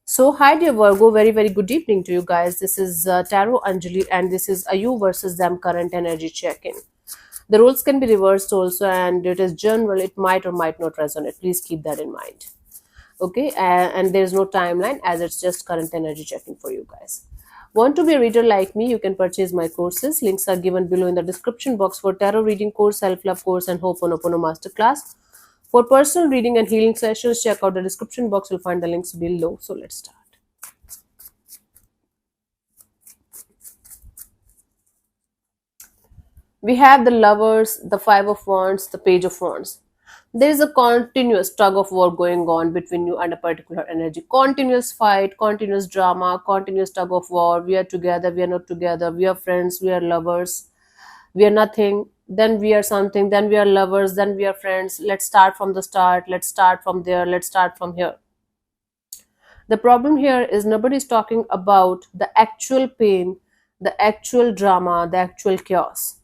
So, hi dear Virgo, very very good evening to you guys. This is Tarot Anjali, and this is a you versus them current energy check in. The roles can be reversed also, and it is general, it might or might not resonate. Please keep that in mind. Okay, and there's no timeline as it's just current energy checking for you guys. Want to be a reader like me? You can purchase my courses. Links are given below in the description box for tarot reading course, self love course, and Ho'oponopono masterclass. For personal reading and healing sessions, check out the description box. You'll find the links below. So let's start. We have the lovers, the five of wands, the page of wands. There is a continuous tug of war going on between you and a particular energy. Continuous fight, continuous drama, continuous tug of war. We are together, we are not together. We are friends, we are lovers. We are nothing, then we are something, then we are lovers, then we are friends. Let's start from the start. Let's start from there. Let's start from here. The problem here is nobody is talking about the actual pain, the actual drama, the actual chaos.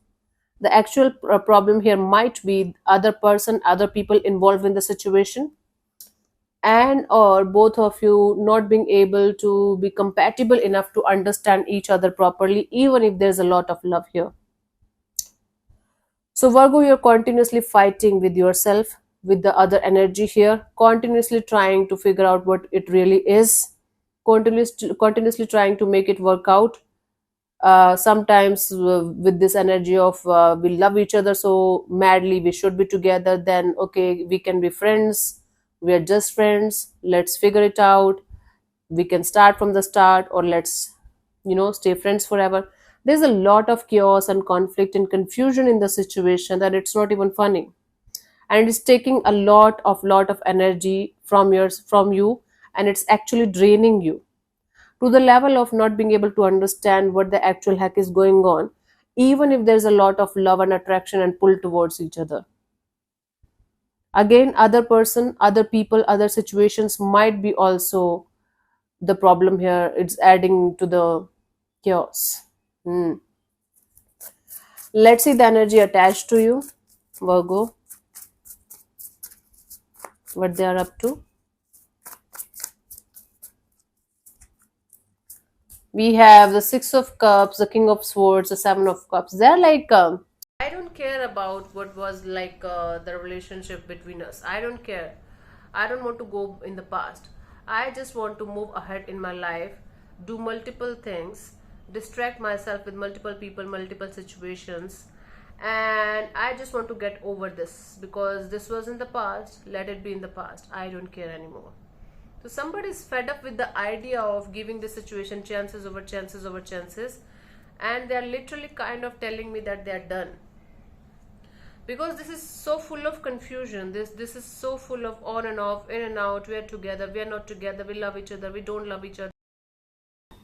The actual problem here might be other person, other people involved in the situation, and or both of you not being able to be compatible enough to understand each other properly, even if there's a lot of love here. So Virgo, you're continuously fighting with yourself, with the other energy here, continuously trying to figure out what it really is, continuously trying to make it work out. Sometimes with this energy of we love each other so madly, we should be together, then okay, we can be friends, we are just friends, let's figure it out, we can start from the start, or let's stay friends forever. There's a lot of chaos and conflict and confusion in the situation that it's not even funny, and it's taking a lot of energy from you, and it's actually draining you to the level of not being able to understand what the actual heck is going on, even if there's a lot of love and attraction and pull towards each other. Again, other person, other people, other situations might be also the problem here. It's adding to the chaos. Hmm. Let's see the energy attached to you, Virgo, what they are up to. We have the Six of Cups, the King of Swords, the Seven of Cups. They're like, I don't care about what was like the relationship between us. I don't care. I don't want to go in the past. I just want to move ahead in my life, do multiple things, distract myself with multiple people, multiple situations, and I just want to get over this because this was in the past. Let it be in the past. I don't care anymore. So somebody is fed up with the idea of giving the situation chances over chances over chances, and they are literally kind of telling me that they are done, because this is so full of confusion. This is so full of on and off, in and out. We are together, we are not together. We love each other, we don't love each other.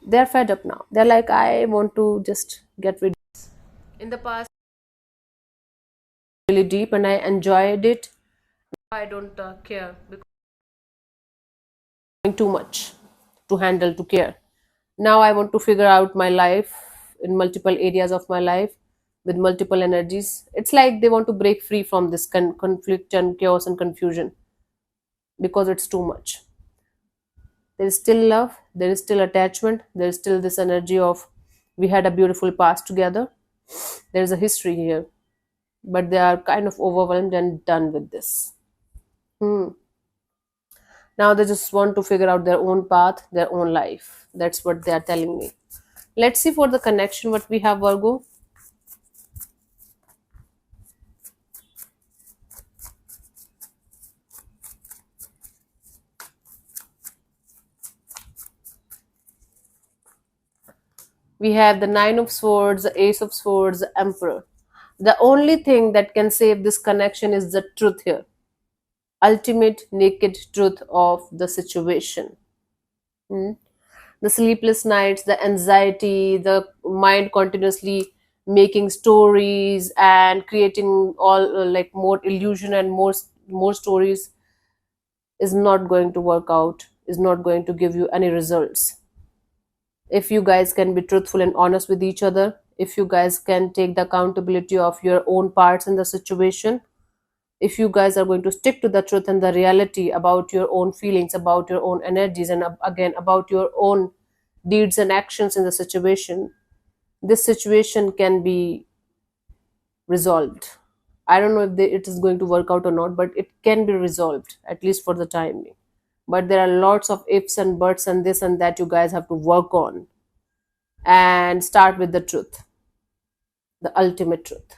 They are fed up now. They're like, I want to just get rid. In the past, really deep, and I enjoyed it. I don't care because too much to handle, to care. Now I want to figure out my life in multiple areas of my life with multiple energies. It's like they want to break free from this conflict and chaos and confusion because it's too much. There is still love, there is still attachment, there is still this energy of we had a beautiful past together. There is a history here, but they are kind of overwhelmed and done with this. Hmm. Now they just want to figure out their own path, their own life. That's what they are telling me. Let's see for the connection what we have, Virgo. We have the Nine of Swords, the Ace of Swords, the Emperor. The only thing that can save this connection is the truth here. Ultimate naked truth of the situation. Hmm. The sleepless nights, the anxiety, the mind continuously making stories and creating all like more illusion and more stories is not going to work out, is not going to give you any results. If you guys can be truthful and honest with each other, if you guys can take the accountability of your own parts in the situation, if you guys are going to stick to the truth and the reality about your own feelings, about your own energies, and again about your own deeds and actions in the situation, this situation can be resolved. I don't know if it is going to work out or not, but it can be resolved, at least for the time being. But there are lots of ifs and buts and this and that you guys have to work on, and start with the truth, the ultimate truth.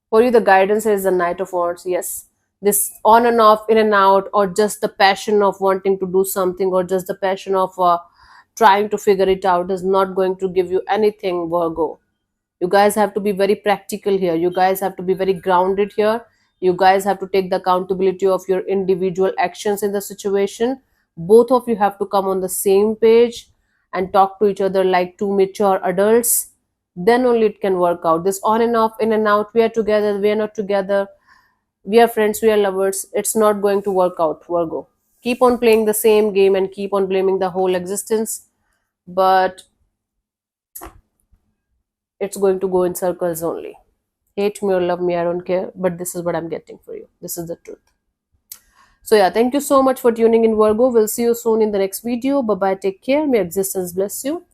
For you, the guidance is the Knight of Wands. Yes, this on and off, in and out, or just the passion of wanting to do something, or just the passion of trying to figure it out is not going to give you anything, Virgo. You guys have to be very practical here. You guys have to be very grounded here. You guys have to take the accountability of your individual actions in the situation. Both of you have to come on the same page and talk to each other like two mature adults. Then only it can work out. This on and off, in and out, we are together, we are not together, we are friends, we are lovers, it's not going to work out, Virgo. Keep on playing the same game and keep on blaming the whole existence, but it's going to go in circles only. Hate me or love me, I don't care, but this is what I'm getting for you. This is the truth. So yeah, thank you so much for tuning in, Virgo. We'll see you soon in the next video. Bye bye, take care, may existence bless you.